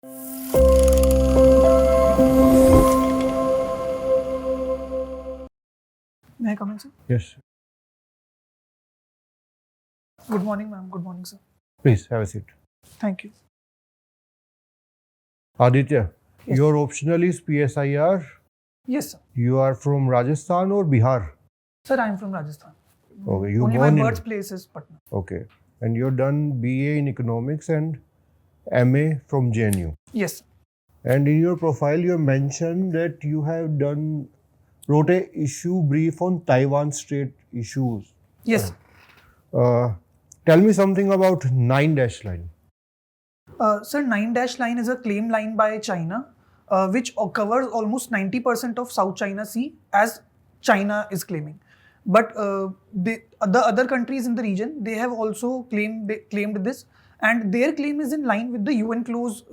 May I come in, sir? Yes. Good morning, ma'am. Good morning, sir. Please have a seat. Thank you. Aditya, Yes. your optional is PSIR. Yes, sir. You are from Rajasthan or Bihar? Sir, I am from Rajasthan. Okay. You Only my born in. birthplace is Patna. Okay. And you've done BA in economics and MA from JNU. Yes, sir. And in your profile, you mentioned that you have wrote a issue brief on Taiwan Strait issues. Yes, sir. Tell me something about 9-dash line. Sir, 9-dash line is a claim line by China, which covers almost 90% of South China Sea, as China is claiming. But the other countries in the region, they have also claimed this, and their claim is in line with the UN Clause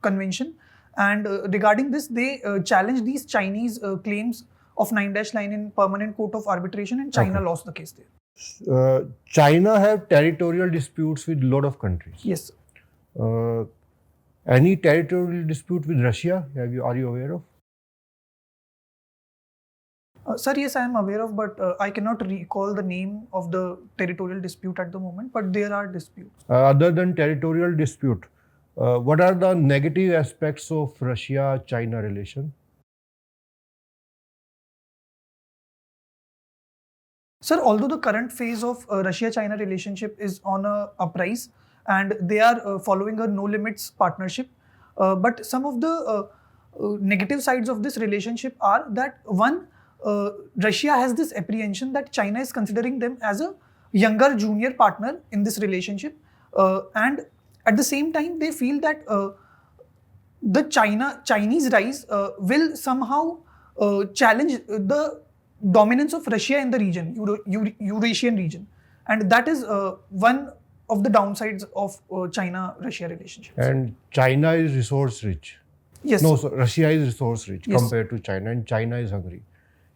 Convention. And regarding this, they challenged these Chinese claims of 9-dash line in Permanent Court of Arbitration, and China lost the case there. China have territorial disputes with a lot of countries. Yes, sir. Any territorial dispute with Russia? Are you aware of? Sir, yes, I am aware of, but I cannot recall the name of the territorial dispute at the moment, but there are disputes. Other than territorial dispute, what are the negative aspects of Russia-China relation? Sir, although the current phase of Russia-China relationship is on a uprise and they are following a no limits partnership, but some of the negative sides of this relationship are that one, Russia has this apprehension that China is considering them as a younger junior partner in this relationship, and at the same time they feel that the Chinese rise will somehow challenge the dominance of Russia in the region, Eurasian region, and that is one of the downsides of China-Russia relationship. And China is resource rich. Yes. No, so Russia is resource rich compared to China, and China is hungry.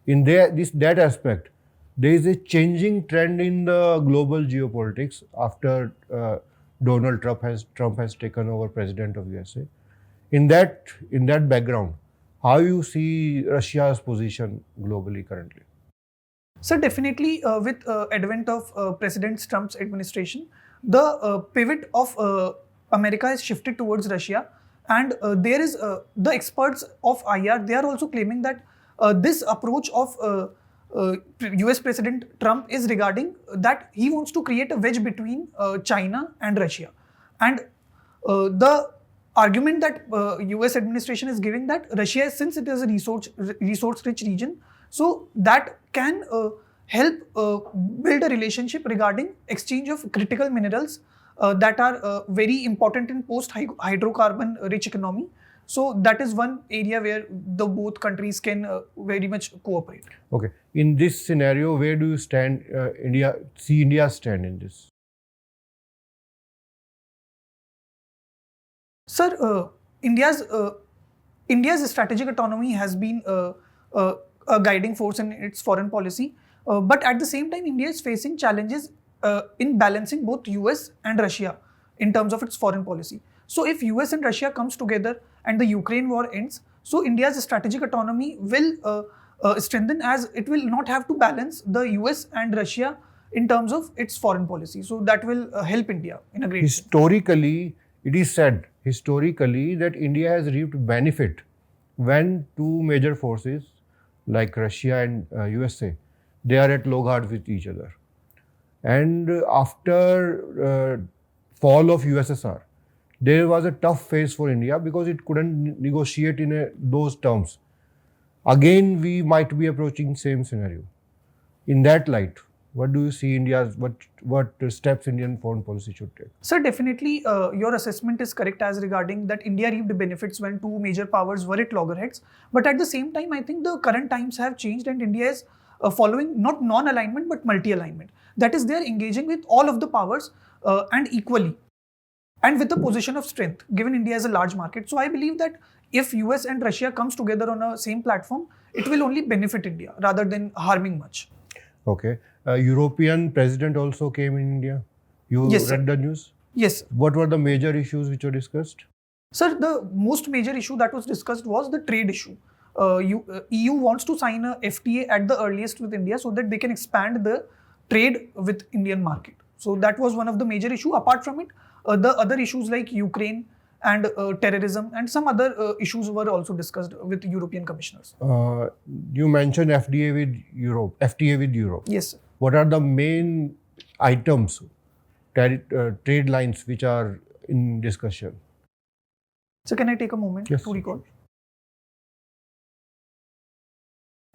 In that aspect, there is a changing trend in the global geopolitics after Donald Trump has taken over president of USA. In that background, how you see Russia's position globally currently? So definitely with advent of President Trump's administration, the pivot of America is shifted towards Russia, and there is the experts of IR, they are also claiming that this approach of US President Trump is regarding that he wants to create a wedge between China and Russia. And the argument that US administration is giving that Russia, since it is a resource rich region, so that can help build a relationship regarding exchange of critical minerals that are very important in post hydrocarbon rich economy. So that is one area where the both countries can very much cooperate. Okay. In this scenario, where do you stand? India stand in this? Sir, India's strategic autonomy has been a guiding force in its foreign policy, but at the same time, India is facing challenges in balancing both US and Russia in terms of its foreign policy. So if US and Russia comes together and the Ukraine war ends, so India's strategic autonomy will strengthen, as it will not have to balance the US and Russia in terms of its foreign policy. So that will help India in a great way. Historically, it is said that India has reaped benefit when two major forces like Russia and USA, they are at loggerheads with each other. And after fall of USSR, there was a tough phase for India because it couldn't negotiate in those terms. Again, we might be approaching same scenario. In that light, what do you see India's, what steps Indian foreign policy should take? Sir, definitely your assessment is correct as regarding that India reaped benefits when two major powers were at loggerheads. But at the same time, I think the current times have changed and India is following not non-alignment but multi-alignment. That is, they are engaging with all of the powers and equally, and with a position of strength, given India is a large market. So I believe that if US and Russia comes together on a same platform, it will only benefit India rather than harming much. Okay. European president also came in India. You Yes, read the news? Yes. What were the major issues which were discussed? Sir, the most major issue that was discussed was the trade issue. EU wants to sign a FTA at the earliest with India so that they can expand the trade with Indian market. So that was one of the major issue. Apart from it, the other issues like Ukraine and terrorism and some other issues were also discussed with European commissioners. You mentioned FTA with Europe. FTA with Europe. Yes, sir. What are the main items, trade lines which are in discussion? So can I take a moment Yes. to recall?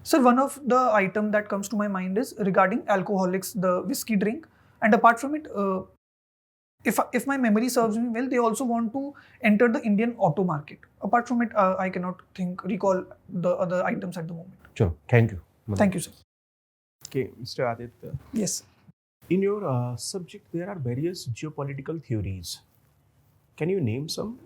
Sir, one of the item that comes to my mind is regarding alcoholics, the whiskey drink. And apart from it, if my memory serves me well, they also want to enter the Indian auto market. Apart from it, I cannot recall the other items at the moment. Sure. Thank you. Thank you, sir. Okay, Mr. Aditya. Yes. In your subject, there are various geopolitical theories. Can you name some?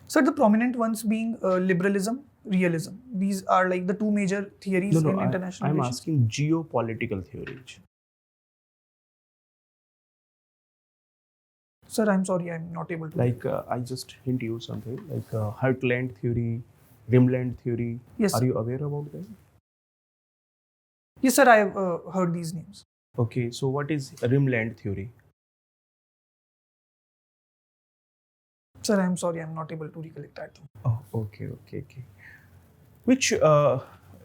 Sir, the prominent ones being liberalism, realism. These are like the two major theories in international I'm relations. asking geopolitical theories. Sir, I'm sorry, I'm not able to. Like, I just hint you something, like heartland theory, rimland theory. Yes, Are sir. you aware about them? Yes, sir, I have heard these names. Okay, so what is rimland theory? Sir, I'm sorry, I'm not able to recollect that. Oh, okay. Which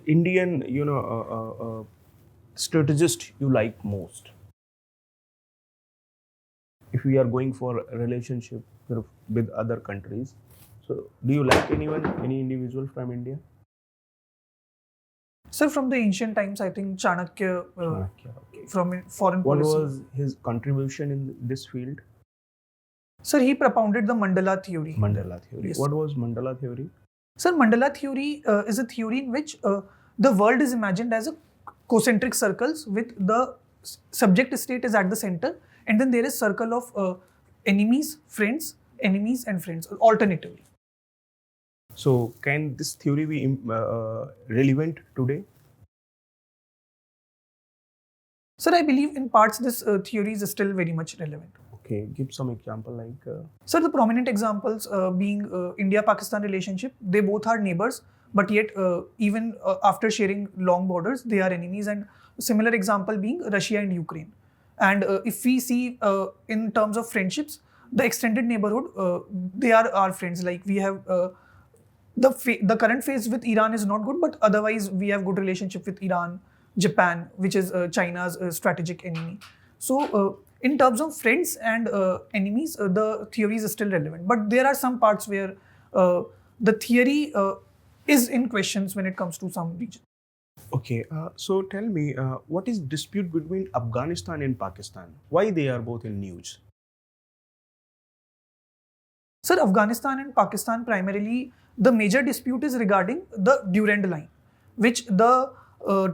Indian, strategist you like most? If we are going for a relationship with other countries, so do you like any individual from India? Sir, from the ancient times, I think Chanakya, Okay. from foreign What policy. was his contribution in this field? Sir, he propounded the mandala theory. Mandala theory. Yes. What was mandala theory? Sir, mandala theory is a theory in which the world is imagined as a concentric circles with the subject state is at the center, and then there is circle of enemies, friends, enemies, and friends alternatively. So can this theory be relevant today? Sir, I believe in parts this theory is still very much relevant. Okay, give some example like. Sir, the prominent examples being India-Pakistan relationship, they both are neighbors, but yet even after sharing long borders, they are enemies. And similar example being Russia and Ukraine. And if we see in terms of friendships, the extended neighborhood, they are our friends. Like we have the current phase with Iran is not good, but otherwise we have good relationship with Iran, Japan, which is China's strategic enemy. So in terms of friends and enemies, the theory is still relevant. But there are some parts where the theory is in questions when it comes to some region. Okay, so tell me, what is dispute between Afghanistan and Pakistan? Why they are both in news? Sir, Afghanistan and Pakistan primarily, the major dispute is regarding the Durand line, which the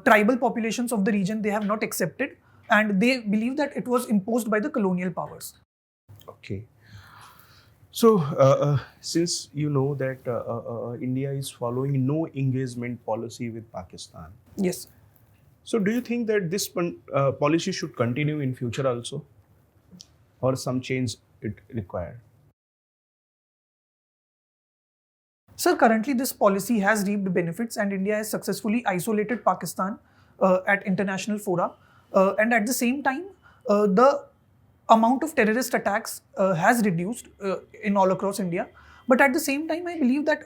tribal populations of the region, they have not accepted, and they believe that it was imposed by the colonial powers. Okay. So, since you know that India is following no engagement policy with Pakistan, Yes. so do you think that this policy should continue in future also, or some change it required? Sir, currently this policy has reaped benefits and India has successfully isolated Pakistan at international fora. And at the same time, the amount of terrorist attacks has reduced in all across India. But at the same time, I believe that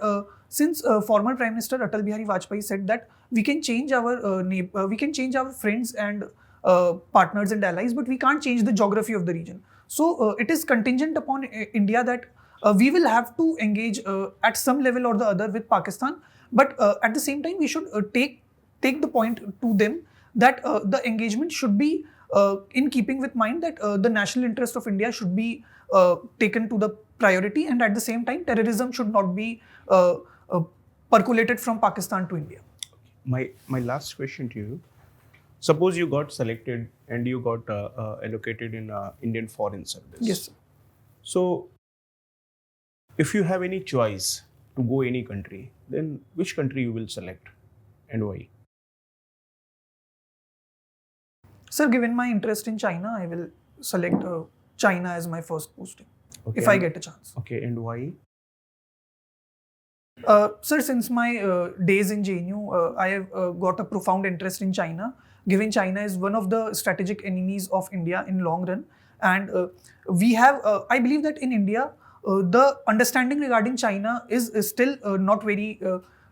since former Prime Minister Atal Bihari Vajpayee said that we can change our friends and partners and allies, but we can't change the geography of the region. So it is contingent upon India that we will have to engage at some level or the other with Pakistan. But at the same time, we should take the point to them that the engagement should be in keeping with mind that the national interest of India should be taken to the priority, and at the same time, terrorism should not be percolated from Pakistan to India. My last question to you: suppose you got selected and you got allocated in Indian Foreign Service. Yes. So, if you have any choice to go any country, then which country you will select and why? Sir, given my interest in China, I will select China as my first posting, Okay, if I and- get a chance. Okay, and why? Sir, since my days in JNU, I have got a profound interest in China, given China is one of the strategic enemies of India in long run. And we have, I believe that in India, the understanding regarding China is still not very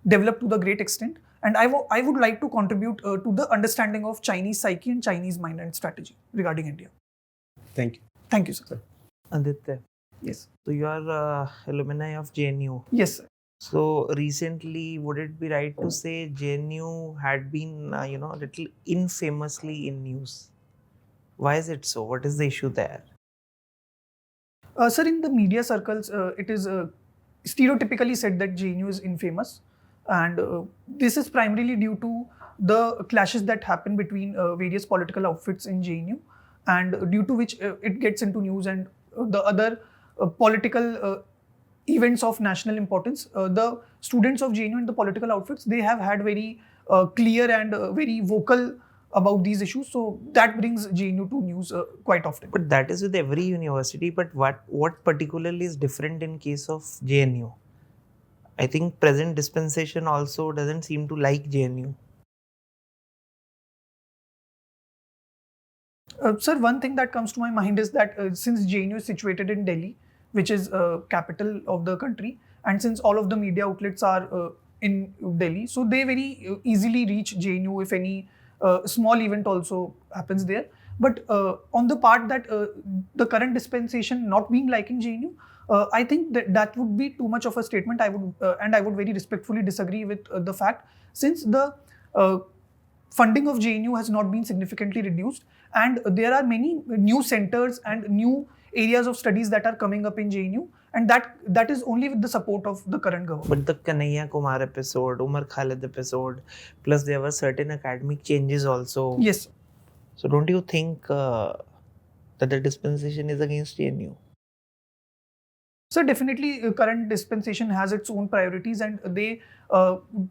developed to the great extent. And I would like to contribute to the understanding of Chinese psyche and Chinese mind and strategy regarding India. Thank you. Thank you, sir. Aditya, Yes. so you are alumni of JNU. Yes, sir. So recently, would it be right to say JNU had been, a little infamously in news? Why is it so? What is the issue there? Sir, in the media circles, it is stereotypically said that JNU is infamous, and this is primarily due to the clashes that happen between various political outfits in JNU, and due to which it gets into news and the other political events of national importance. The students of JNU and the political outfits, they have had very clear and very vocal about these issues, so that brings JNU to news quite often. But that is with every university. But what particularly is different in case of JNU? I think present dispensation also doesn't seem to like JNU. Sir, one thing that comes to my mind is that since JNU is situated in Delhi, which is capital of the country, and since all of the media outlets are in Delhi, so they very easily reach JNU if any small event also happens there. But on the part that the current dispensation not being liking JNU, I think that would be too much of a statement. I would very respectfully disagree with the fact, since the funding of JNU has not been significantly reduced, and there are many new centers and new areas of studies that are coming up in JNU, and that is only with the support of the current government. But the Kanhaiya Kumar episode, Umar Khalid episode, plus there were certain academic changes also. Yes. So don't you think that the dispensation is against JNU? So definitely, current dispensation has its own priorities, and they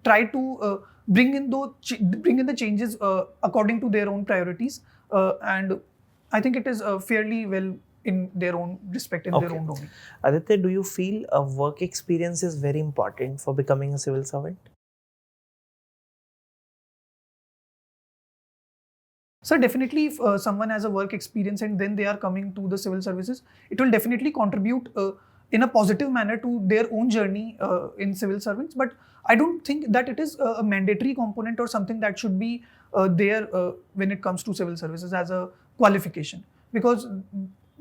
try to bring in the changes according to their own priorities, and I think it is fairly well in their own respect, in their own domain. Aditya, do you feel a work experience is very important for becoming a civil servant? So definitely, if someone has a work experience and then they are coming to the civil services, it will definitely contribute in a positive manner to their own journey in civil servants. But I don't think that it is a mandatory component or something that should be there when it comes to civil services as a qualification. Because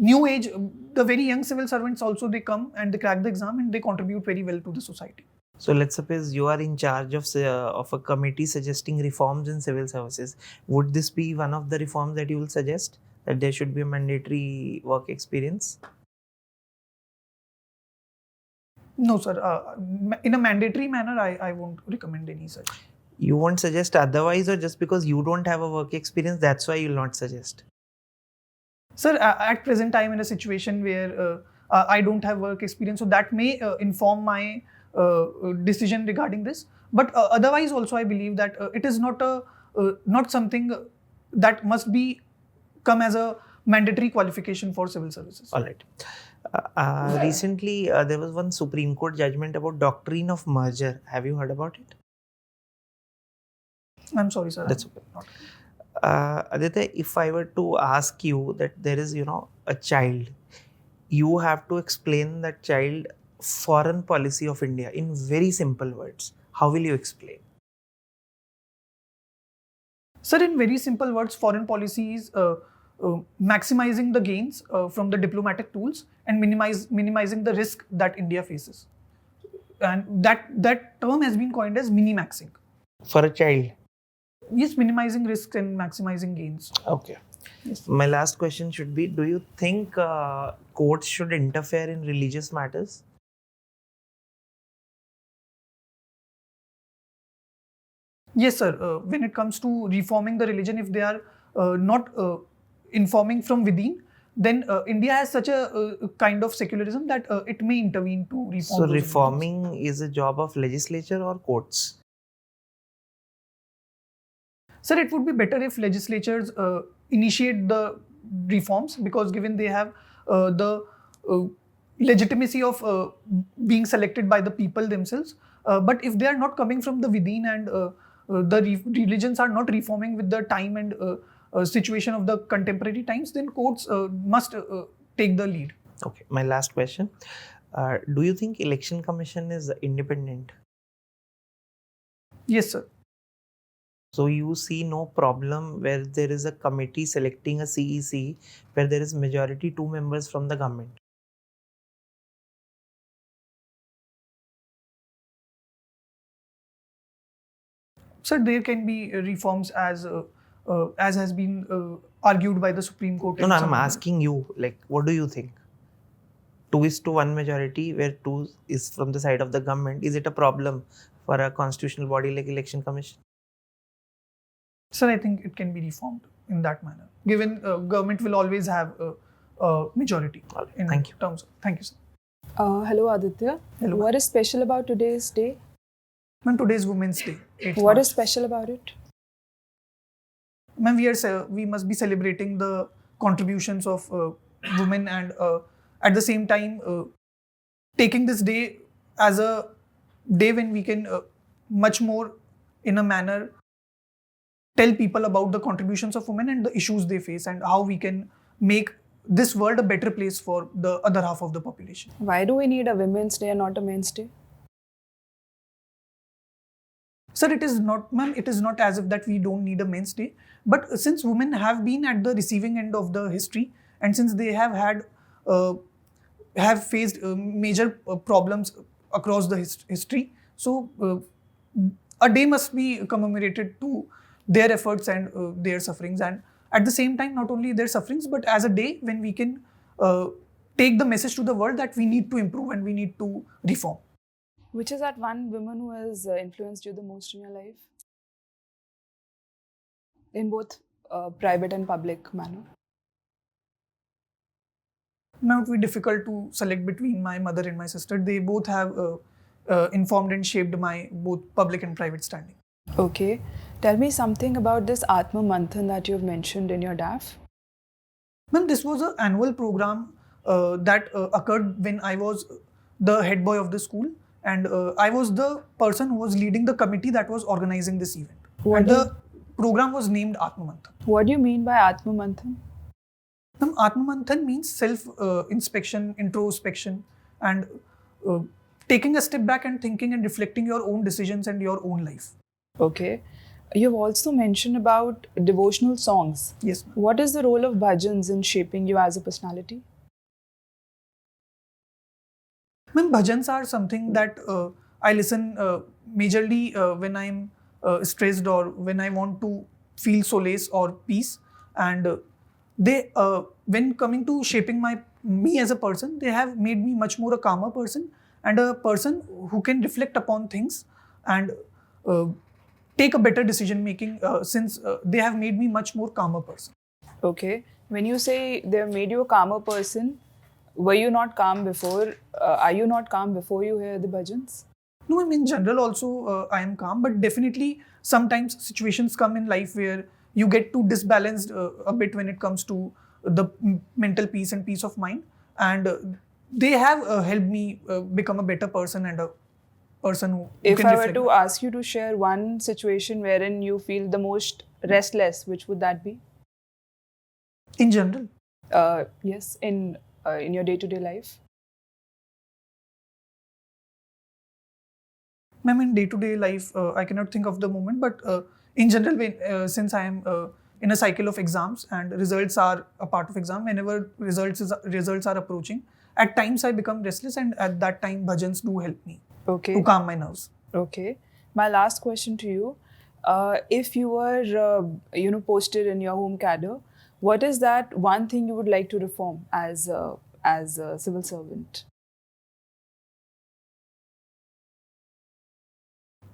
new age, the very young civil servants also, they come and they crack the exam and they contribute very well to the society. So let's suppose you are in charge of a committee suggesting reforms in civil services. Would this be one of the reforms that you will suggest, that there should be a mandatory work experience? No, sir. In a mandatory manner, I won't recommend any such. You won't suggest otherwise, or just because you don't have a work experience, that's why you'll not suggest? Sir, at present, I am in a situation where I don't have work experience, so that may inform my decision regarding this. But otherwise, also, I believe that it is not something that must be come as a mandatory qualification for civil services. All right. Recently, there was one Supreme Court judgment about doctrine of merger. Have you heard about it? I'm sorry, sir. That's okay. Aditya, if I were to ask you that there is, a child, you have to explain that child foreign policy of India in very simple words. How will you explain? Sir, in very simple words, foreign policy is maximizing the gains from the diplomatic tools and minimizing the risk that India faces. And that term has been coined as minimaxing. For a child? Yes, minimizing risks and maximizing gains. Okay. Yes. My last question should be, do you think courts should interfere in religious matters? Yes, sir. When it comes to reforming the religion, if they are not informing from within, then India has such a kind of secularism that it may intervene to reform. So those reforming religions. is a job of legislature or courts? Sir, it would be better if legislatures initiate the reforms, because given they have the legitimacy of being selected by the people themselves. But if they are not coming from the within and the religions are not reforming with the time and situation of the contemporary times, then courts must take the lead. Okay, my last question. Do you think election commission is independent? Yes, sir. So you see no problem where there is a committee selecting a CEC where there is majority 2 members from the government? So there can be reforms as has been argued by the Supreme Court. No, and no, some I'm other- asking you, like, what do you think? 2:1 majority where 2 is from the side of the government. Is it a problem for a constitutional body like election commission? Sir, I think it can be reformed in that manner. Given government will always have a majority. All right, In thank you. terms of, thank you, sir. Hello, Aditya. Hello. What is special about today's day? Ma'am, today is Women's Day. 8th What March. is special about it? Ma'am, we must be celebrating the contributions of women and at the same time taking this day as a day when we can much more in a manner tell people about the contributions of women and the issues they face and how we can make this world a better place for the other half of the population. Why do we need a Women's Day and not a Men's Day? Sir, it is not, ma'am, it is not as if that we don't need a Men's Day. But since women have been at the receiving end of the history and since they have had, have faced major problems across the history, so a day must be commemorated to their efforts and their sufferings. And at the same time, not only their sufferings, but as a day when we can take the message to the world that we need to improve and we need to reform. Which is that one woman who has influenced you the most in your life? In both private and public manner. Now it would be difficult to select between my mother and my sister. They both have informed and shaped my both public and private standing. Okay. Tell me something about this Atma Manthan that you've mentioned in your DAF. Ma'am, this was an annual program that occurred when I was the head boy of the school, and I was the person who was leading the committee that was organizing this event. What And do the program was named Atma Manthan. What do you mean by Atma Manthan? Ma'am, Atma Manthan means self-inspection, introspection, and taking a step back and thinking and reflecting your own decisions and your own life. Okay. You've also mentioned about devotional songs. Yes, ma'am. What is the role of bhajans in shaping you as a personality? Ma'am, bhajans are something that I listen majorly when I'm stressed or when I want to feel solace or peace. And they, when coming to shaping me as a person, they have made me much more a calmer person and a person who can reflect upon things and take a better decision making since they have made me much more calmer person. Okay. When you say they've made you a calmer person, were you not calm before? Are you not calm before you hear the bhajans? No, I mean, in general also I am calm, but definitely sometimes situations come in life where you get too disbalanced a bit when it comes to the mental peace and peace of mind. And they have helped me become a better person and a person who If can I were reflect to that. ask you to share one situation wherein you feel the most restless, which would that be? In general. Yes, in your day-to-day life. Ma'am, in day-to-day life, I cannot think of the moment, but in general, since I am in a cycle of exams and results are a part of exam, whenever results are approaching, at times I become restless, and at that time, bhajans do help me Okay. to calm my nerves. Okay. My last question to you: if you were, posted in your home cadre, what is that one thing you would like to reform as a civil servant?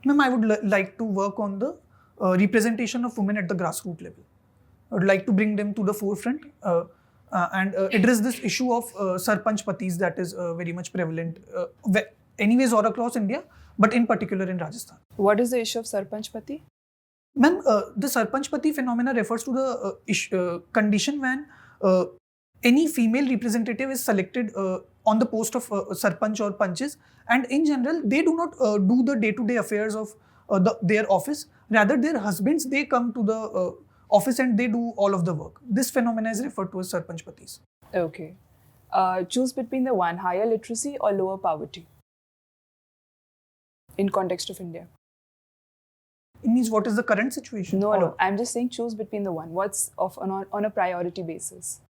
Ma'am, I would like to work on the representation of women at the grassroots level. I would like to bring them to the forefront and address this issue of sarpanch patis that is very much prevalent anyways all across India, but in particular in Rajasthan. What is the issue of Sarpanch Pati? Ma'am, the sarpanch pati phenomena refers to the condition when any female representative is selected on the post of sarpanch or panches, and in general they do not do the day-to-day affairs of their office. Rather, their husbands, they come to the office and they do all of the work. This phenomena is referred to as sarpanchpatis. Okay. Choose between the one, higher literacy or lower poverty in context of India. It means what is the current situation? No. I'm just saying choose between the one. What's on a priority basis?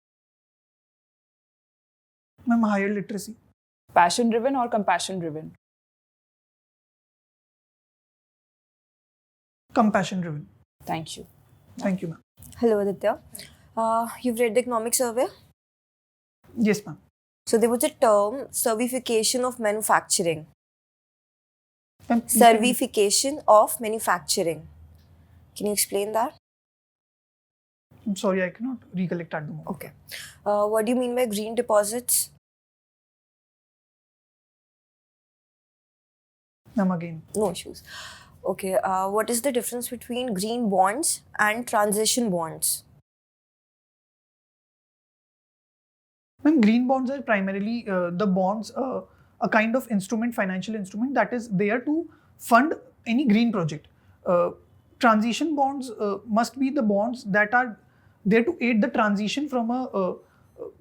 Ma'am, higher literacy. Passion driven or compassion driven? Compassion driven. Thank you. Thank you, ma'am. Hello, Aditya. You've read the economic survey? Yes, ma'am. So there was a term, servification of manufacturing. Ma'am, Servification of manufacturing. Can you explain that? I'm sorry, I cannot recollect at the moment. Okay. What do you mean by green deposits? Ma'am, again. No issues. Okay. What is the difference between green bonds and transition bonds? Ma'am, green bonds are primarily the bonds, a kind of instrument, financial instrument that is there to fund any green project. Transition bonds must be the bonds that are there to aid the transition from a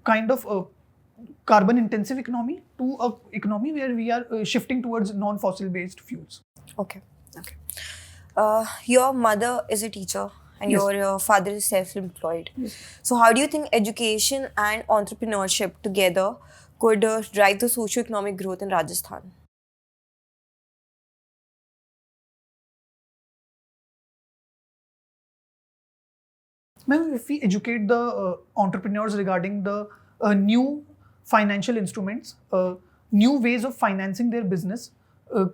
kind of carbon intensive economy to a economy where we are shifting towards non-fossil based fuels. Okay. Okay. Your mother is a teacher and Yes. your father is self-employed. Yes. So how do you think education and entrepreneurship together could drive the socio-economic growth in Rajasthan? Ma'am, if we educate the entrepreneurs regarding the new financial instruments, new ways of financing their business,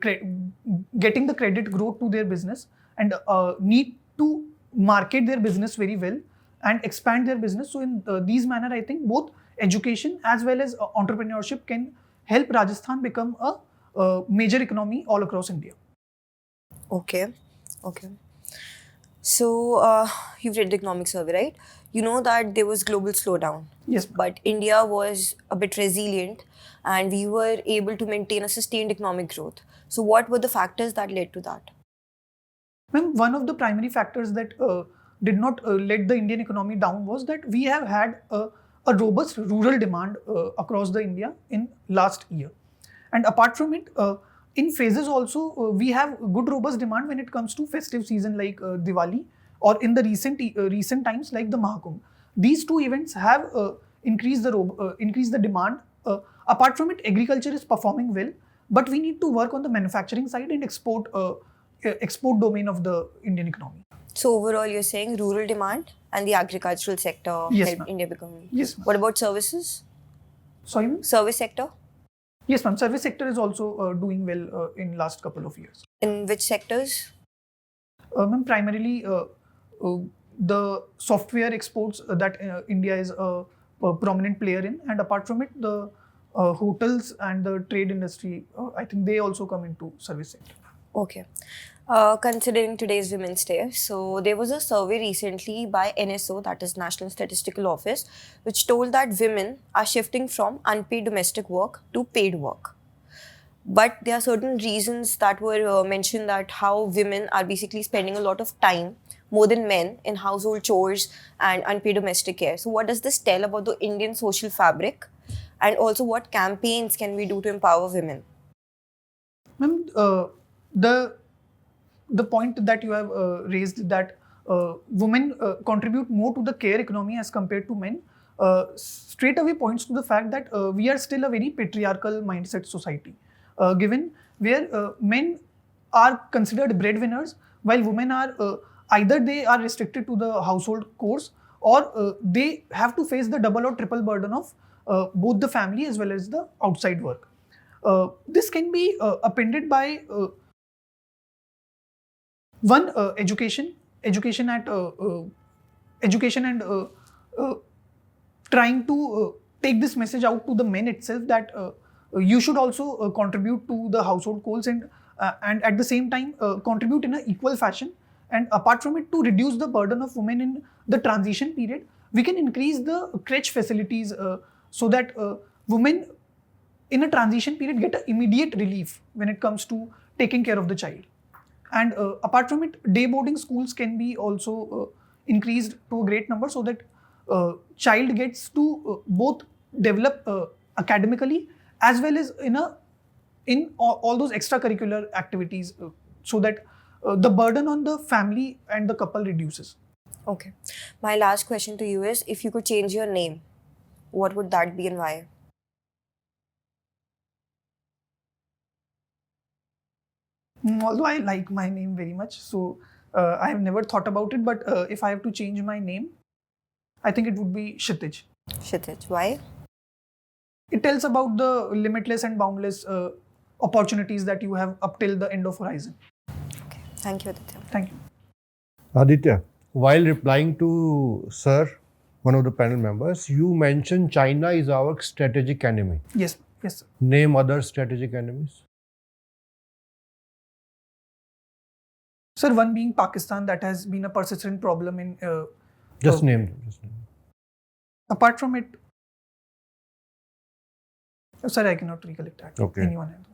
getting the credit growth to their business, and need to market their business very well and expand their business. So in these manner, I think both education as well as entrepreneurship can help Rajasthan become a major economy all across India. Okay. Okay. So you've read the economic survey, right? You know that there was global slowdown. Yes, ma'am. But India was a bit resilient and we were able to maintain a sustained economic growth. So what were the factors that led to that? Ma'am, one of the primary factors that did not let the Indian economy down was that we have had a robust rural demand across the India in last year. And apart from it, in phases also, we have good robust demand when it comes to festive season like Diwali, or in the recent times like the Mahakumbh. These two events have increased the demand. Apart from it, agriculture is performing well, but we need to work on the manufacturing side and export domain of the Indian economy. So overall, you're saying rural demand and the agricultural sector Yes, helped ma'am. India become. Yes, ma'am. What about services? Sorry, ma'am? Service sector? Yes, ma'am. Service sector is also doing well in last couple of years. In which sectors? Ma'am, primarily the software exports that India is a prominent player in, and apart from it, the hotels and the trade industry, I think they also come into service sector. Okay. Considering today's Women's Day, so there was a survey recently by NSO, that is National Statistical Office, which told that women are shifting from unpaid domestic work to paid work. But there are certain reasons that were mentioned that how women are basically spending a lot of time, more than men, in household chores and unpaid domestic care. So what does this tell about the Indian social fabric? And also what campaigns can we do to empower women? Ma'am, the point that you have raised, that women contribute more to the care economy as compared to men, straight away points to the fact that we are still a very patriarchal mindset society, given where men are considered breadwinners while women are either they are restricted to the household chores, or they have to face the double or triple burden of both the family as well as the outside work. This can be appended by one, education and trying to take this message out to the men itself that you should also contribute to the household goals, and at the same time contribute in an equal fashion. And apart from it, to reduce the burden of women in the transition period, we can increase the crèche facilities so that women in a transition period get an immediate relief when it comes to taking care of the child. And apart from it, day boarding schools can be also increased to a great number so that child gets to both develop academically as well as in all those extracurricular activities so that the burden on the family and the couple reduces. Okay. My last question to you is, if you could change your name, what would that be and why? Although I like my name very much, so I have never thought about it. But if I have to change my name, I think it would be Kshitij. Kshitij. Why? It tells about the limitless and boundless opportunities that you have up till the end of horizon. Okay. Thank you, Aditya. Thank you. Aditya, while replying to Sir, one of the panel members, you mentioned China is our strategic enemy. Yes, yes, sir. Name other strategic enemies. Sir, one being Pakistan, that has been a persistent problem in. Just name them. Just name them. Apart from it, sorry, I cannot recollect that. Okay. Anyone else?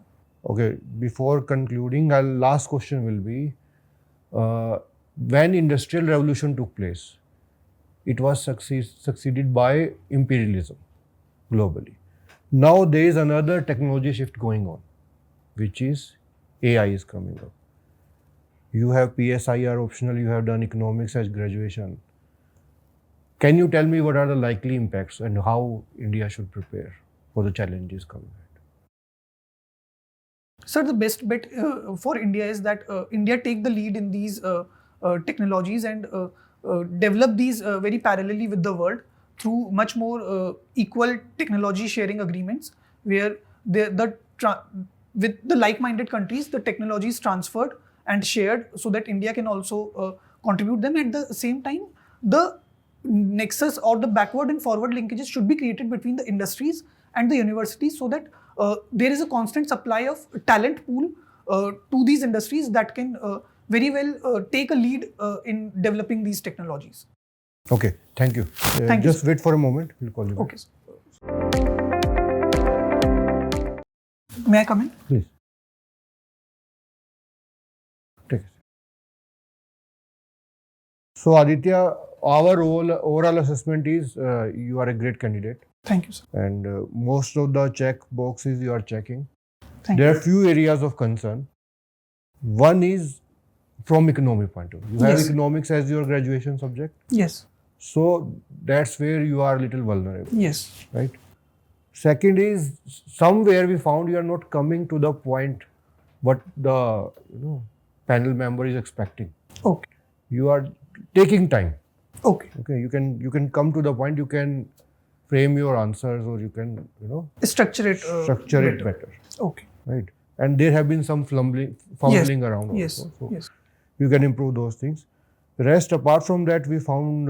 Okay, before concluding, our last question will be, when Industrial Revolution took place, it was succeeded by imperialism globally. Now there is another technology shift going on, which is AI is coming up. You have PSIR optional, you have done economics as graduation. Can you tell me what are the likely impacts and how India should prepare for the challenges coming ahead? Sir, the best bet for India is that India take the lead in these technologies and develop these very parallelly with the world through much more equal technology sharing agreements, where with the like-minded countries, the technology is transferred and shared so that India can also contribute them. At the same time, the nexus or the backward and forward linkages should be created between the industries and the universities so that there is a constant supply of talent pool to these industries that can very well take a lead in developing these technologies. Okay, thank you. Thank you, just sir. wait for a moment, we'll call you back. Okay, sir. May I come in? Please. Take it. So Aditya, our overall assessment is you are a great candidate. Thank you, sir. And most of the check boxes you are checking. Thank There you. are few areas of concern. One is from economic point of view. You have Yes. economics as your graduation subject. Yes. So that's where you are a little vulnerable, Yes. right? Second is somewhere we found you are not coming to the point what the panel member is expecting. Okay. You are taking time. Okay. Okay, you can come to the point. You can frame your answers, or you can Structure it. structure it better, Okay. right? And there have been some fumbling around Yes. also. So Yes. you can improve those things. The rest, apart from that, we found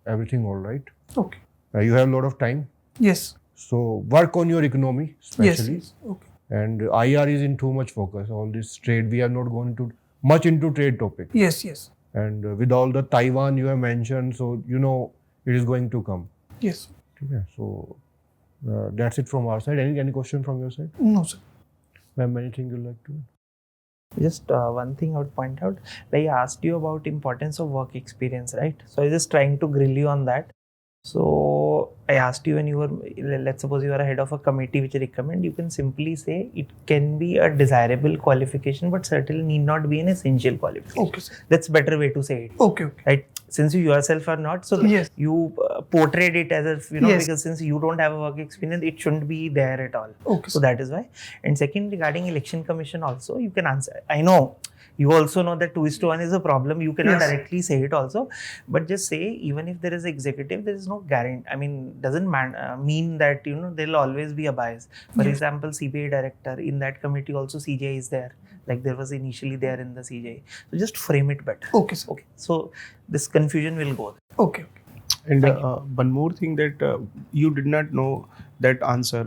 everything all right. Okay. You have a lot of time. Yes. So work on your economy, Yes. especially. Yes. Okay. And IR is in too much focus. All this trade, we are not going to much into trade topic. Yes. Yes. And with all the Taiwan you have mentioned, so it is going to come. Yes. Okay. So that's it from our side. Any question from your side? No, sir. Ma'am, anything you'd like to? Just one thing I would point out, like I asked you about importance of work experience, right? So I was just trying to grill you on that. So I asked you when you were, let's suppose you are a head of a committee which recommend, you can simply say it can be a desirable qualification, but certainly need not be an essential qualification. Okay, sir. That's better way to say it, Okay. Okay. right? Since you yourself are not, so Yes. you portrayed it as if, Yes. because since you don't have a work experience, it shouldn't be there at all. Okay, So sir. that is why. And second, regarding election commission also, you can answer. I know you also know that 2:1 is a problem. You cannot Yes. directly say it also, but just say even if there is executive, there is no guarantee. I mean, doesn't mean that there will always be a bias. For Yes. example, CBI director in that committee also CJI is there. Like there was initially there in the CJI. So just frame it better. Okay, sir. Okay. So this confusion will go. Okay. Okay. And one more thing that you did not know that answer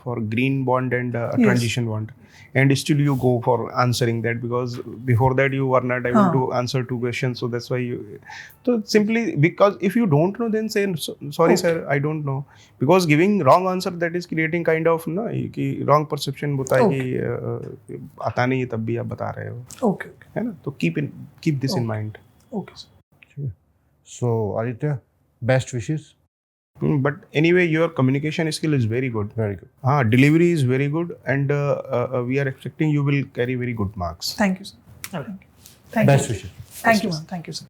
for green bond and Yes. transition bond. and still you go for answering that, because before that you were not able to answer 2 questions, so that's why you. So simply because if you don't know, then say sorry sir, I don't know, because giving wrong answer, that is creating kind of ना कि wrong perception होता है कि आता नहीं तब भी आप बता रहे हो, Okay. है ना, तो keep this in mind. Okay, sir. So Aditya, best wishes. But anyway, your communication skill is very good. Very good. Delivery is very good, and we are expecting you will carry very good marks. Thank you, sir. Thank you. Best wishes. Thank you, ma'am. Thank you, sir.